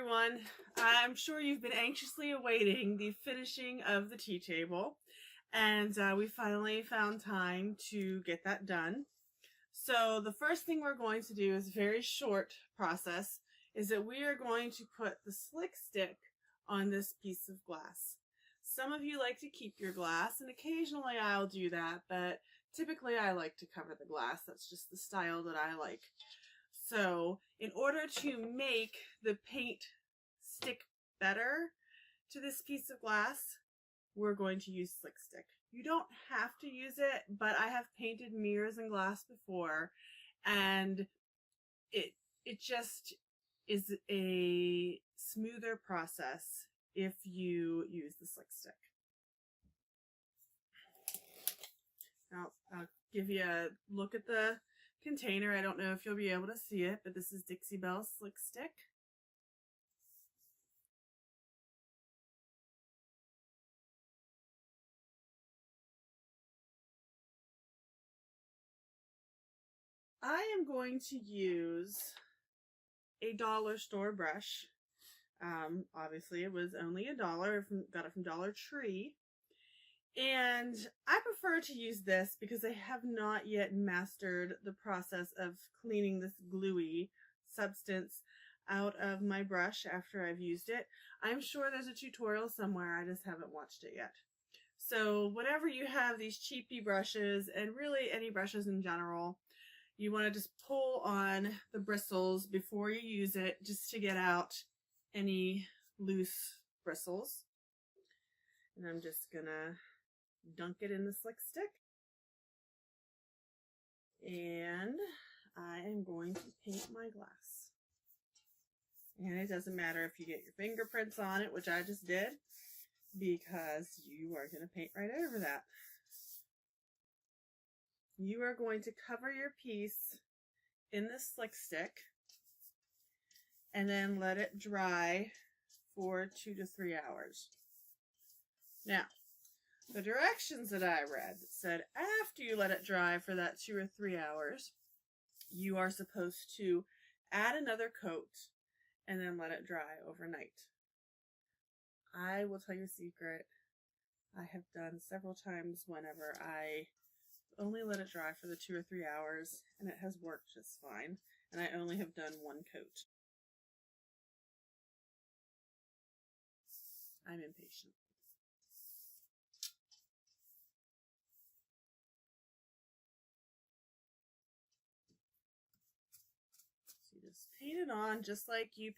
everyone. I'm sure you've been anxiously awaiting the finishing of the tea table, and we finally found time to get that done. So the first thing we're going to do is a very short process, is that we are going to put the slick stick on this piece of glass. Some of you like to keep your glass, and occasionally I'll do that, but typically I like to cover the glass. That's just the style that I like. So in order to make the paint stick better to this piece of glass, we're going to use slick stick. You don't have to use it, but I have painted mirrors and glass before, and it just is a smoother process if you use the slick stick. Now, I'll give you a look at the container. I don't know if you'll be able to see it, but this is Dixie Belle Slick Stick. I am going to use a dollar store brush. Obviously it was only $1. Got it from Dollar Tree. And I prefer to use this because I have not yet mastered the process of cleaning this gluey substance out of my brush after I've used it. I'm sure there's a tutorial somewhere, I just haven't watched it yet. So whenever you have these cheapy brushes, and really any brushes in general, you want to just pull on the bristles before you use it, just to get out any loose bristles. And I'm just gonna dunk it in the slick stick, and I am going to paint my glass. And it doesn't matter if you get your fingerprints on it, which I just did, because you are going to paint right over that. You are going to cover your piece in the slick stick and then let it dry for 2 to 3 hours. Now, the directions that I read said after you let it dry for that 2 or 3 hours, you are supposed to add another coat and then let it dry overnight. I will tell you a secret. I have done several times whenever I only let it dry for the 2 or 3 hours, and it has worked just fine. And I only have done one coat. I'm impatient. So you just paint it on just like you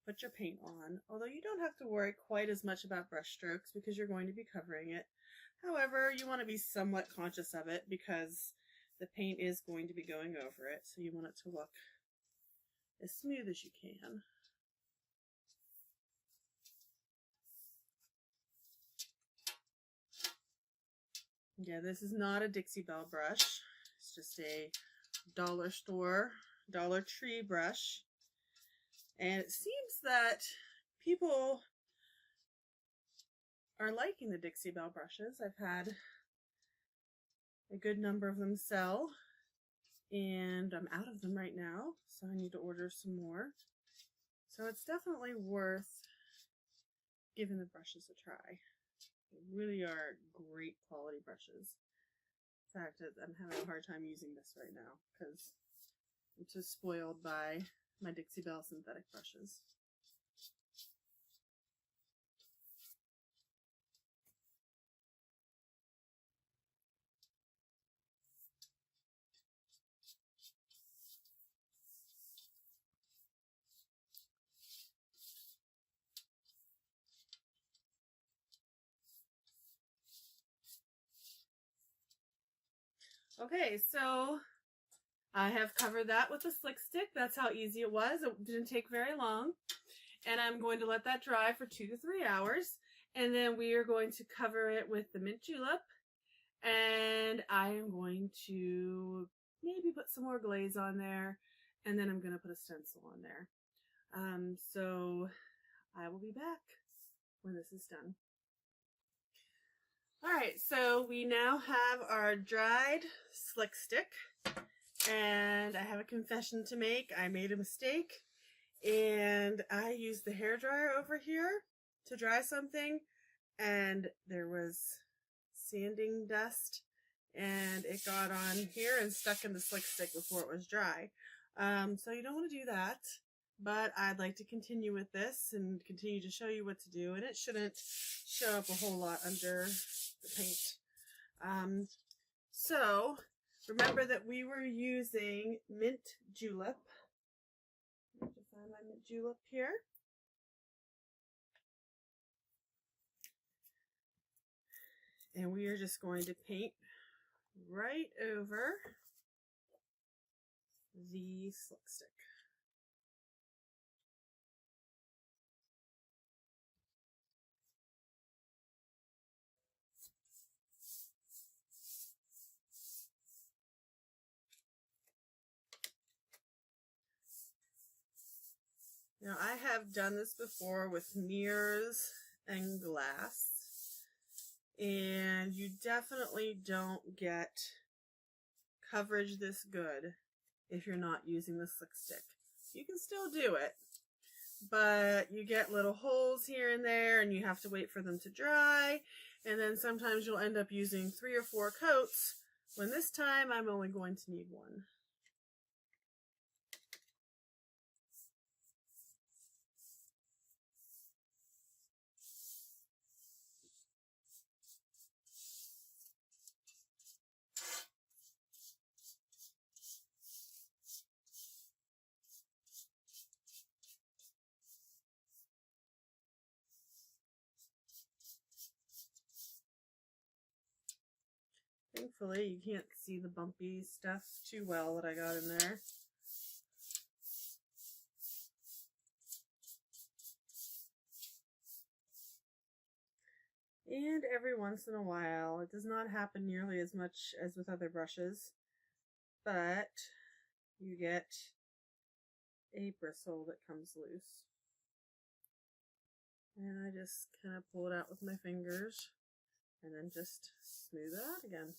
put your paint on. Although you don't have to worry quite as much about brush strokes because you're going to be covering it. However, you want to be somewhat conscious of it because the paint is going to be going over it, so you want it to look as smooth as you can. Yeah, this is not a Dixie Belle brush. It's just a dollar store, Dollar Tree brush. And it seems that people are liking the Dixie Belle brushes. I've had a good number of them sell, and I'm out of them right now, so I need to order some more. So it's definitely worth giving the brushes a try. They really are great quality brushes. In fact, I'm having a hard time using this right now because I'm just spoiled by my Dixie Belle synthetic brushes. Okay, so I have covered that with a slick stick. That's how easy it was. It didn't take very long. And I'm going to let that dry for 2 to 3 hours. And then we are going to cover it with the mint julep. And I am going to maybe put some more glaze on there. And then I'm going to put a stencil on there. So I will be back when this is done. Alright, so we now have our dried slick stick, and I have a confession to make. I made a mistake, and I used the hairdryer over here to dry something, and there was sanding dust, and it got on here and stuck in the slick stick before it was dry. So you don't want to do that, but I'd like to continue with this and continue to show you what to do, and it shouldn't show up a whole lot under the paint. So remember that we were using mint julep. I have to find my mint julep here. And we are just going to paint right over the slick stick. Now, I have done this before with mirrors and glass, and you definitely don't get coverage this good if you're not using the slick stick. You can still do it, but you get little holes here and there, and you have to wait for them to dry, and then sometimes you'll end up using 3 or 4 coats, when this time I'm only going to need 1. Thankfully, you can't see the bumpy stuff too well that I got in there. And every once in a while, it does not happen nearly as much as with other brushes, but you get a bristle that comes loose. And I just kind of pull it out with my fingers and then just smooth it out again.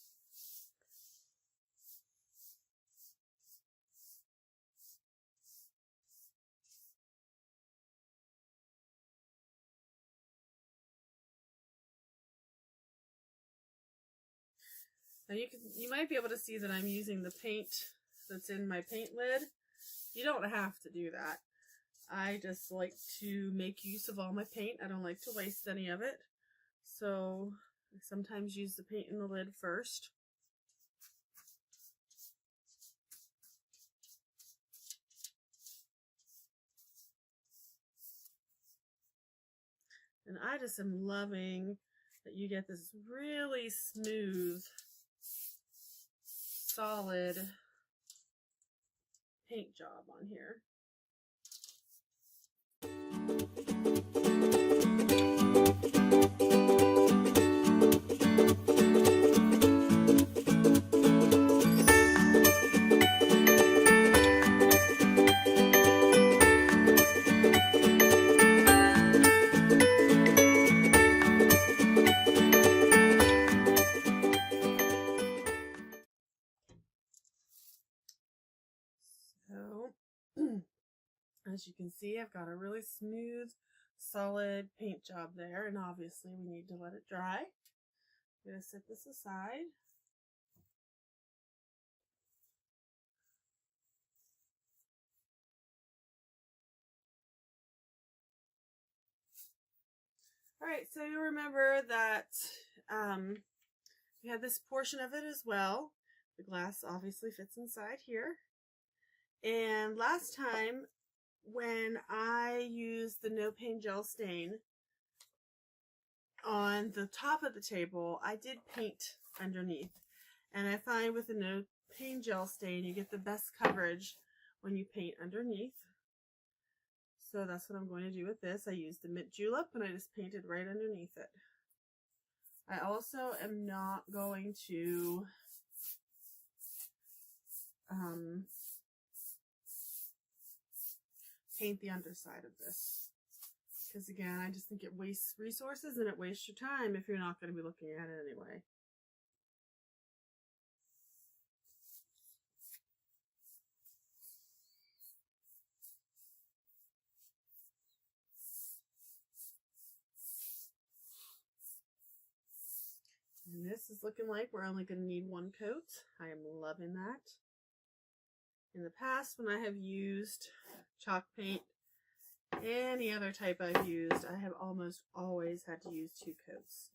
Now you might be able to see that I'm using the paint that's in my paint lid. You don't have to do that. I just like to make use of all my paint. I don't like to waste any of it. So I sometimes use the paint in the lid first. And I just am loving that you get this really smooth, solid paint job on here. So, as you can see, I've got a really smooth, solid paint job there, and obviously we need to let it dry. I'm going to set this aside. Alright, so you'll remember that we have this portion of it as well. The glass obviously fits inside here. And last time, when I used the No Pain Gel Stain on the top of the table, I did paint underneath. And I find with the No Pain Gel Stain, you get the best coverage when you paint underneath. So that's what I'm going to do with this. I used the mint julep and I just painted right underneath it. I also am not going to paint the underside of this, because again, I just think it wastes resources and it wastes your time if you're not going to be looking at it anyway. this is looking like we're only going to need one coat. I am loving that. In the past, when I have used chalk paint, any other type I've used, I have almost always had to use 2 coats.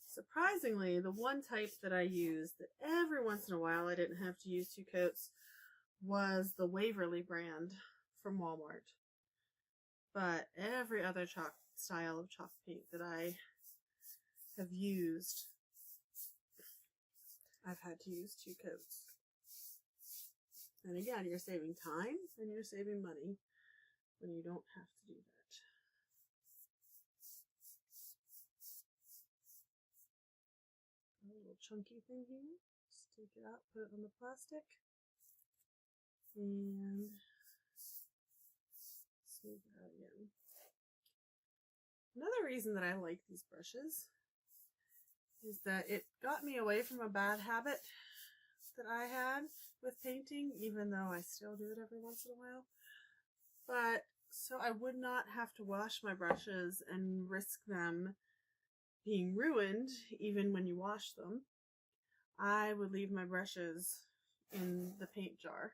Surprisingly, the one type that I used that every once in a while I didn't have to use 2 coats was the Waverly brand from Walmart. But every other chalk style of chalk paint that I have used, I've had to use 2 coats. And again, you're saving time and you're saving money when you don't have to do that. A little chunky thing here. Just take it out, put it on the plastic, and smooth it out again. Another reason that I like these brushes is that it got me away from a bad habit that I had with painting, even though I still do it every once in a while. But so I would not have to wash my brushes and risk them being ruined even when you wash them. I would leave my brushes in the paint jar.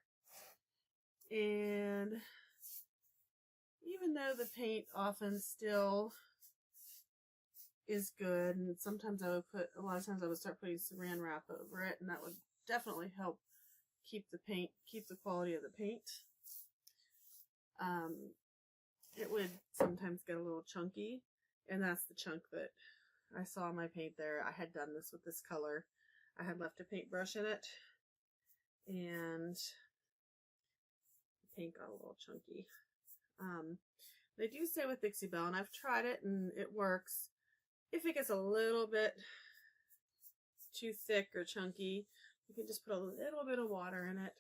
And even though the paint often still is good, and sometimes I would a lot of times I would start putting saran wrap over it, and that would definitely help keep the quality of the paint. It would sometimes get a little chunky, and that's the chunk that I saw in my paint there. I had done this with this color. I had left a paintbrush in it, and the paint got a little chunky. They do say with Dixie Belle, and I've tried it and it works, if it gets a little bit too thick or chunky, you can just put a little bit of water in it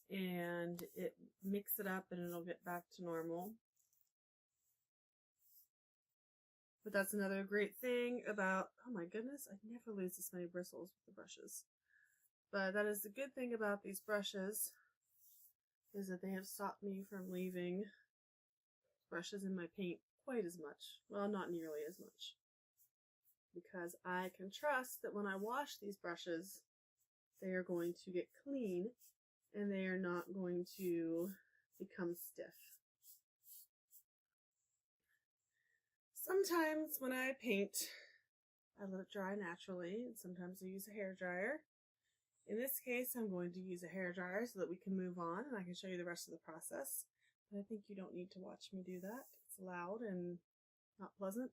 and it mix it up and it'll get back to normal. But that's another great thing about, oh my goodness, I never lose this many bristles with the brushes. But that is the good thing about these brushes, is that they have stopped me from leaving brushes in my paint quite as much. Well, not nearly as much. Because I can trust that when I wash these brushes, they are going to get clean and they are not going to become stiff. Sometimes when I paint, I let it dry naturally, and sometimes I use a hair dryer. In this case, I'm going to use a hair dryer so that we can move on and I can show you the rest of the process. But I think you don't need to watch me do that. It's loud and not pleasant.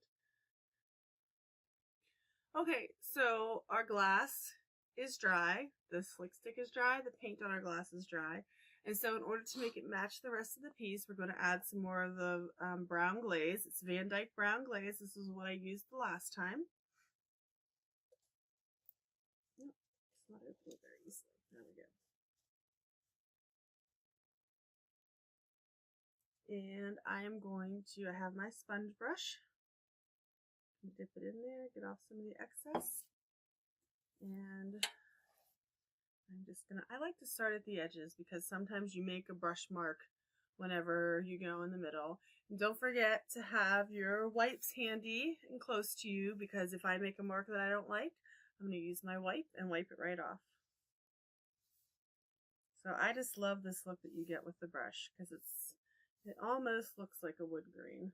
Okay, so our glass is dry, the slick stick is dry, the paint on our glass is dry. And so in order to make it match the rest of the piece, we're going to add some more of the brown glaze. It's Van Dyke brown glaze. This is what I used the last time. Nope, it's not opening very easily. There we go. And I am going to, I have my sponge brush. Dip it in there, get off some of the excess. And I'm just gonna, I like to start at the edges because sometimes you make a brush mark whenever you go in the middle. And don't forget to have your wipes handy and close to you, because if I make a mark that I don't like, I'm gonna use my wipe and wipe it right off. So I just love this look that you get with the brush because it almost looks like a wood grain.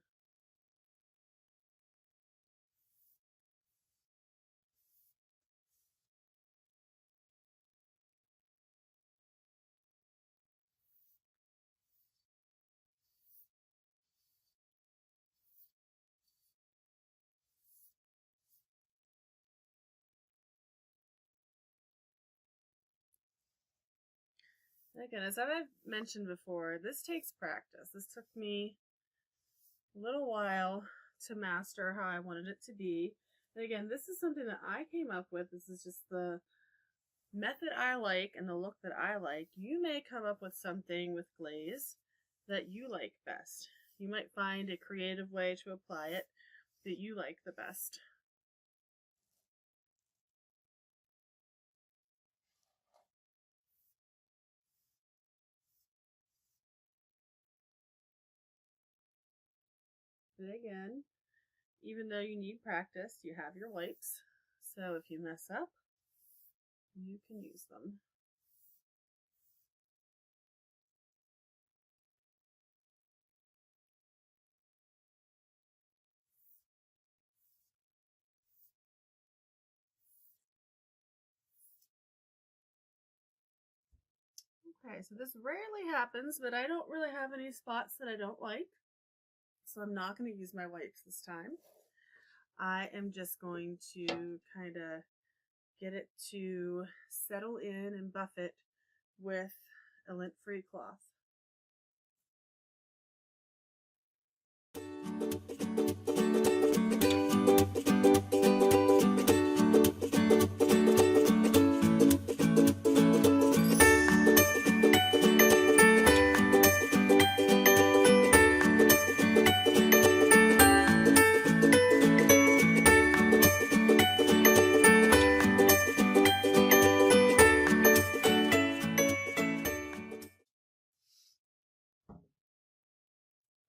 Again, as I've mentioned before, this takes practice. This took me a little while to master how I wanted it to be. And again, this is something that I came up with. This is just the method I like and the look that I like. You may come up with something with glaze that you like best. You might find a creative way to apply it that you like the best. But again, even though you need practice, you have your wipes. So if you mess up, you can use them. Okay, so this rarely happens, but I don't really have any spots that I don't like. So I'm not going to use my wipes this time. I am just going to kind of get it to settle in and buff it with a lint-free cloth.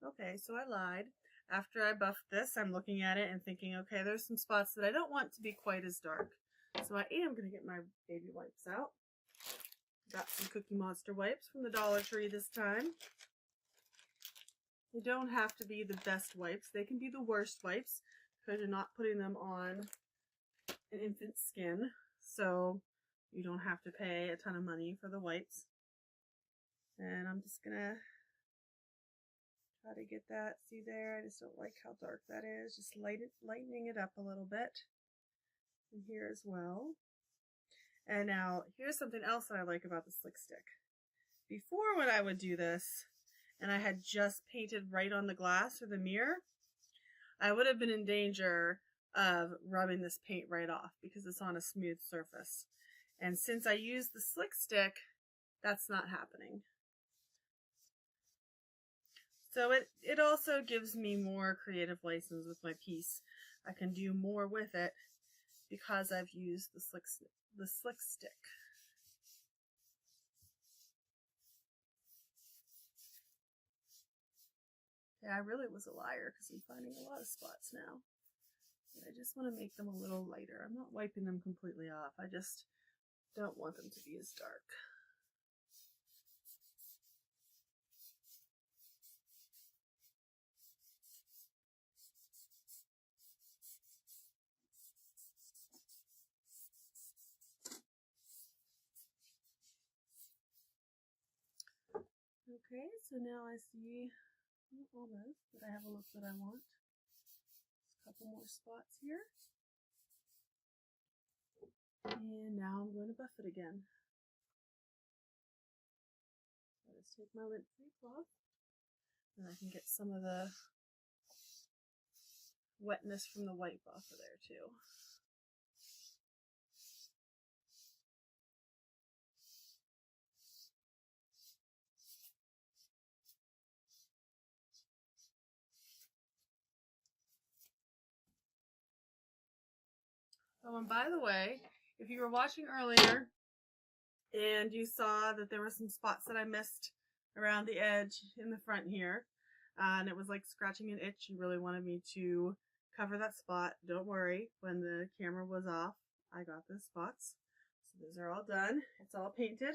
Okay, so I lied. After I buffed this, I'm looking at it and thinking, okay, there's some spots that I don't want to be quite as dark. So I am going to get my baby wipes out. Got some Cookie Monster wipes from the Dollar Tree this time. They don't have to be the best wipes. They can be the worst wipes because you're not putting them on an infant's skin. So you don't have to pay a ton of money for the wipes. And I'm just going to try to get that. See there? I just don't like how dark that is. Just lightening it up a little bit. And here as well. And now, here's something else that I like about the Slick Stick. Before, when I would do this, and I had just painted right on the glass or the mirror, I would have been in danger of rubbing this paint right off because it's on a smooth surface. And since I use the Slick Stick, that's not happening. So it also gives me more creative license with my piece. I can do more with it because I've used the Slick Stick. Yeah, I really was a liar because I'm finding a lot of spots now. But I just want to make them a little lighter. I'm not wiping them completely off. I just don't want them to be as dark. Okay, so now I see almost that I have a look that I want. A couple more spots here. And now I'm going to buff it again. So let's take my lint-free cloth and I can get some of the wetness from the wipe off of there too. Oh, and by the way, if you were watching earlier and you saw that there were some spots that I missed around the edge in the front here, and it was like scratching an itch, you really wanted me to cover that spot. Don't worry, when the camera was off, I got those spots. So those are all done. It's all painted.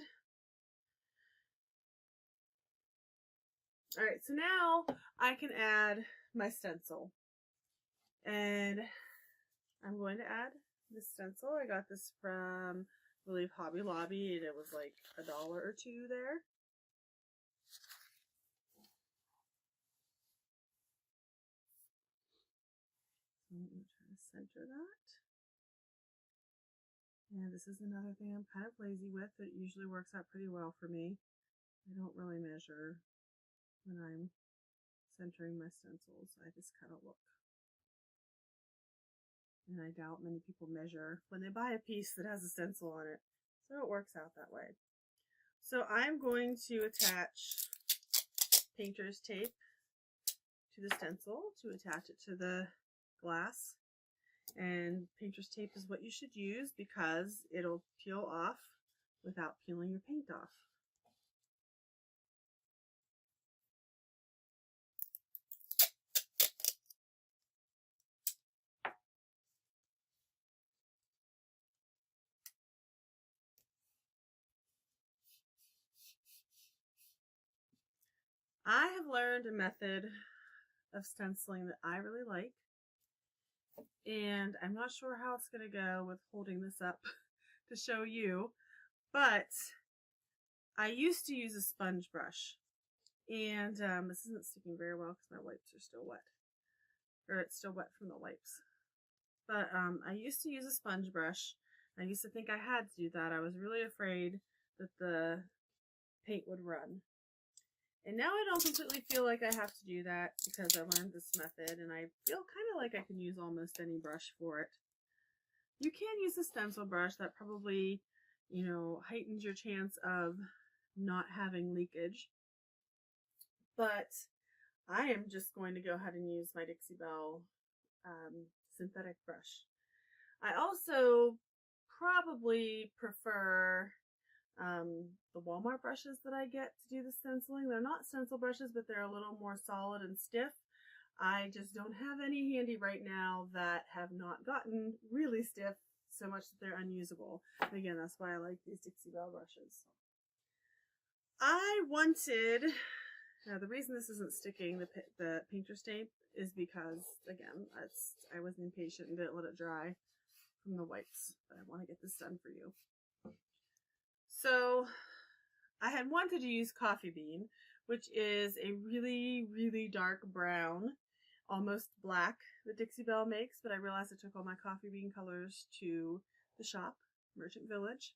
Alright, so now I can add my stencil. And I'm going to add this stencil. I got this from, I believe, Hobby Lobby, and it was like $1 or $2 there. I'm going to try to center that. And this is another thing I'm kind of lazy with. It usually works out pretty well for me. I don't really measure when I'm centering my stencils. I just kind of look. And I doubt many people measure when they buy a piece that has a stencil on it. So it works out that way. So I'm going to attach painter's tape to the stencil to attach it to the glass. And painter's tape is what you should use because it'll peel off without peeling your paint off. I have learned a method of stenciling that I really like, and I'm not sure how it's going to go with holding this up to show you, but I used to use a sponge brush, and this isn't sticking very well because my wipes are still wet, or it's still wet from the wipes. But I used to use a sponge brush. I used to think I had to do that. I was really afraid that the paint would run. And now I don't completely feel like I have to do that because I learned this method, and I feel kind of like I can use almost any brush for it. You can use a stencil brush. That probably, you know, heightens your chance of not having leakage. But I am just going to go ahead and use my Dixie Belle synthetic brush. I also probably prefer the Walmart brushes that I get to do the stenciling. They're not stencil brushes, but they're a little more solid and stiff. I just don't have any handy right now that have not gotten really stiff so much that they're unusable. And again, that's why I like these Dixie Belle brushes. I wanted, now the reason this isn't sticking, the painter's tape, is because, again, I was impatient and didn't let it dry from the wipes, but I want to get this done for you. So I had wanted to use Coffee Bean, which is a really, really dark brown, almost black, that Dixie Belle makes, but I realized I took all my Coffee Bean colors to the shop, Merchant Village.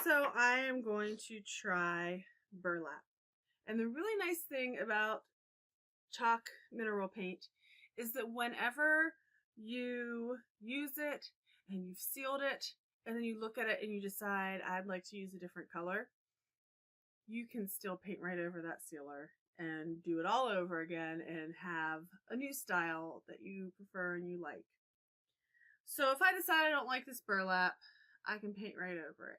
So I am going to try burlap. And the really nice thing about chalk mineral paint is that whenever you use it and you've sealed it, and then you look at it and you decide, I'd like to use a different color, you can still paint right over that sealer and do it all over again and have a new style that you prefer and you like. So if I decide I don't like this burlap, I can paint right over it.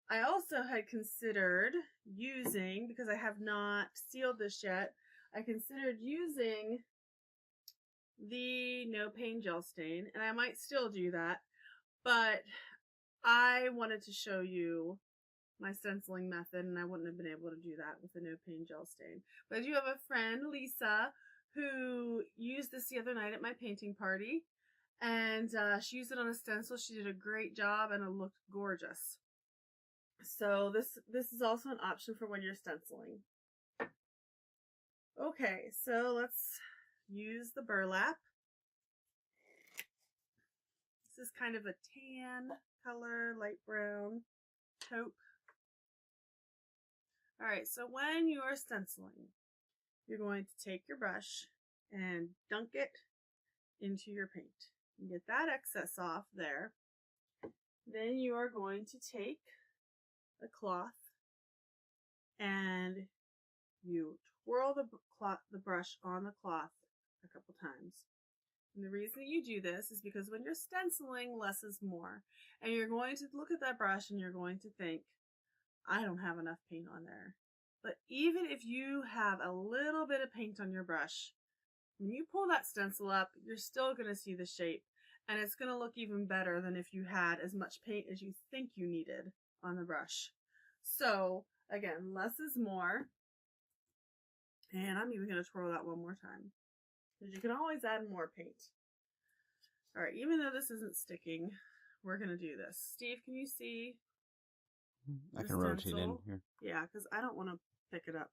I also had considered using, because I have not sealed this yet, I considered using the No Pain Gel Stain, and I might still do that, but I wanted to show you my stenciling method, and I wouldn't have been able to do that with the No Pain Gel Stain. But I do have a friend, Lisa, who used this the other night at my painting party, and she used it on a stencil. She did a great job, and it looked gorgeous. So this is also an option for when you're stenciling. Okay, so let's use the burlap. This is kind of a tan color, light brown taupe. Alright, so when you are stenciling, you're going to take your brush and dunk it into your paint. You get that excess off there. Then you are going to take a cloth and you twirl the brush on the cloth a couple times. And the reason that you do this is because when you're stenciling, less is more. And you're going to look at that brush and you're going to think, I don't have enough paint on there. But even if you have a little bit of paint on your brush, when you pull that stencil up, you're still going to see the shape. And it's going to look even better than if you had as much paint as you think you needed on the brush. So, again, less is more. And I'm even going to twirl that one more time, because you can always add more paint. Alright, even though this isn't sticking, we're going to do this. Steve, can you see? I can rotate in here. Yeah, because I don't want to pick it up.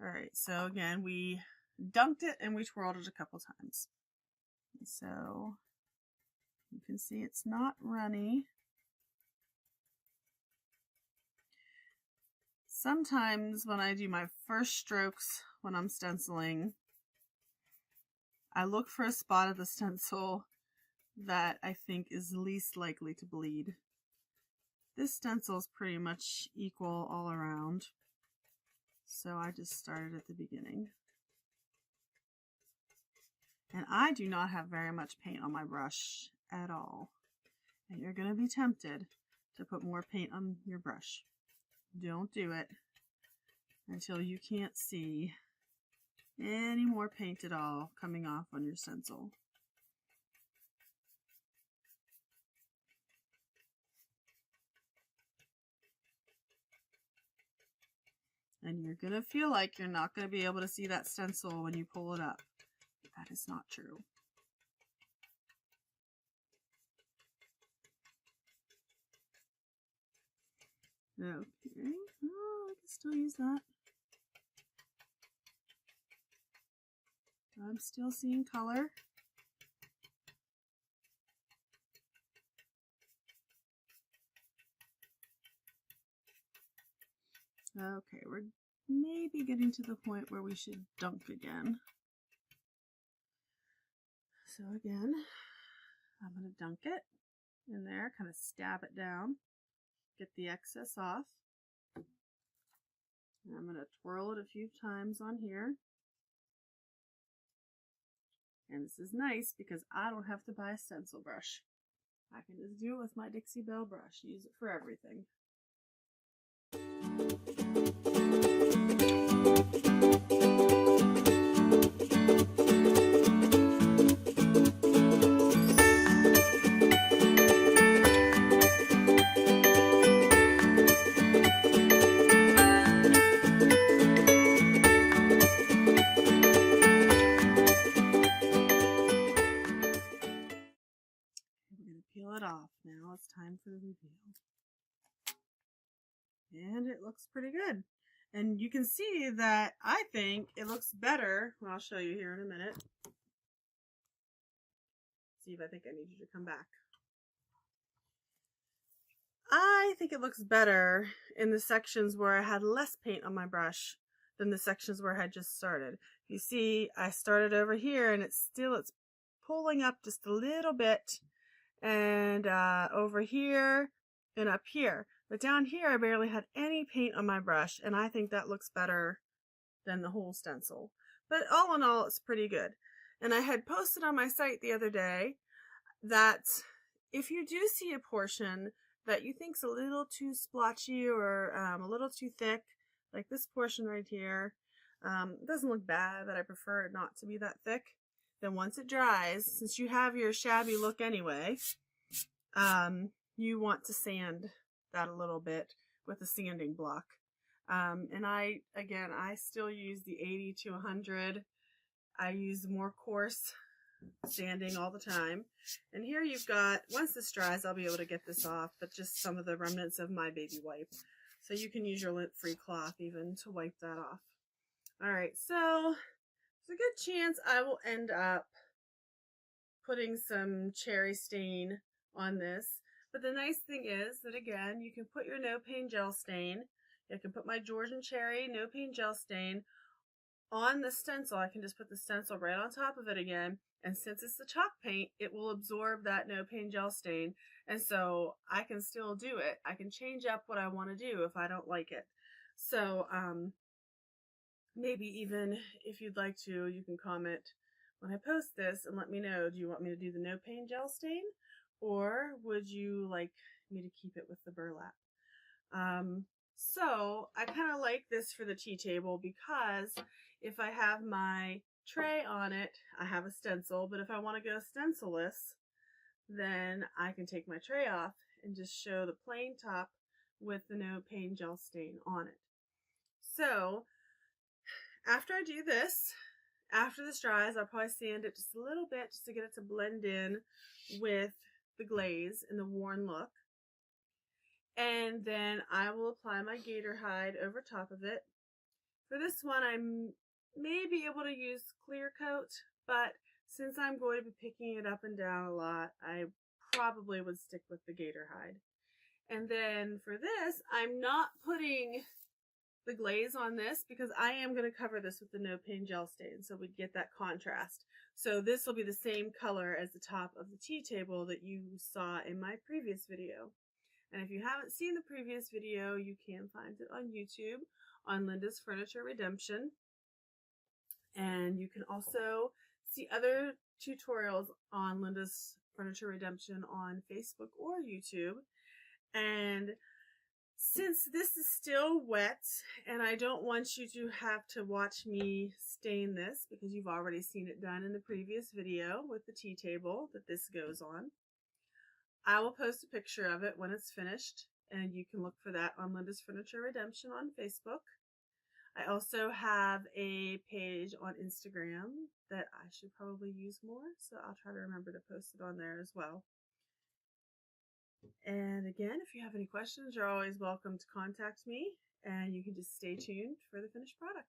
Alright, so again, we dunked it and we twirled it a couple times. So, you can see it's not runny. Sometimes when I do my first strokes when I'm stenciling, I look for a spot of the stencil that I think is least likely to bleed. This stencil is pretty much equal all around, so I just started at the beginning. And I do not have very much paint on my brush at all. And you're going to be tempted to put more paint on your brush. Don't do it until you can't see any more paint at all coming off on your stencil. And you're going to feel like you're not going to be able to see that stencil when you pull it up. That is not true. Okay. Oh, I can still use that. I'm still seeing color. Okay, we're maybe getting to the point where we should dunk again. So again, I'm going to dunk it in there, kind of stab it down, get the excess off. And I'm going to twirl it a few times on here. And this is nice because I don't have to buy a stencil brush. I can just do it with my Dixie Belle brush, use it for everything. Peel it off. Now it's time for the reveal. And it looks pretty good. And you can see that I think it looks better. Well, I'll show you here in a minute. See if I think I need you to come back. I think it looks better in the sections where I had less paint on my brush than the sections where I had just started. You see, I started over here and it's pulling up just a little bit. And over here and up here. But down here I barely had any paint on my brush, and I think that looks better than the whole stencil. But all in all, it's pretty good. And I had posted on my site the other day that if you do see a portion that you think's a little too splotchy or a little too thick, like this portion right here, it doesn't look bad, but I prefer it not to be that thick. Then once it dries, since you have your shabby look anyway, you want to sand that a little bit with a sanding block. And I still use the 80 to 100. I use more coarse sanding all the time. And here you've got, once this dries, I'll be able to get this off, but just some of the remnants of my baby wipe. So you can use your lint-free cloth even to wipe that off. All right, so there's a good chance I will end up putting some cherry stain on this. But the nice thing is that, again, you can put your no paint gel stain. I can put my Georgian cherry no paint gel stain on the stencil. I can just put the stencil right on top of it again. And since it's the chalk paint, it will absorb that no paint gel stain. And so I can still do it. I can change up what I want to do if I don't like it. So, maybe even if you'd like to, you can comment when I post this and let me know, do you want me to do the no paint gel stain, or would you like me to keep it with the burlap? So I kind of like this for the tea table because if I have my tray on it, I have a stencil, but if I want to go stencilless, then I can take my tray off and just show the plain top with the no paint gel stain on it. So after I do this, after this dries, I'll probably sand it just a little bit just to get it to blend in with the glaze and the worn look. And then I will apply my gator hide over top of it. For this one, I may be able to use clear coat, but since I'm going to be picking it up and down a lot, I probably would stick with the gator hide. And then for this, I'm not putting the glaze on this because I am going to cover this with the no paint gel stain so we get that contrast. So this will be the same color as the top of the tea table that you saw in my previous video. And if you haven't seen the previous video, you can find it on YouTube on Lynda's Furniture Redemption. And you can also see other tutorials on Lynda's Furniture Redemption on Facebook or YouTube. And since this is still wet and I don't want you to have to watch me stain this because you've already seen it done in the previous video with the tea table that this goes on, I will post a picture of it when it's finished and you can look for that on Lynda's Furniture Redemption on Facebook. I also have a page on Instagram that I should probably use more, so I'll try to remember to post it on there as well. And again, if you have any questions, you're always welcome to contact me, and you can just stay tuned for the finished product.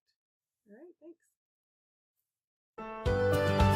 All right, thanks.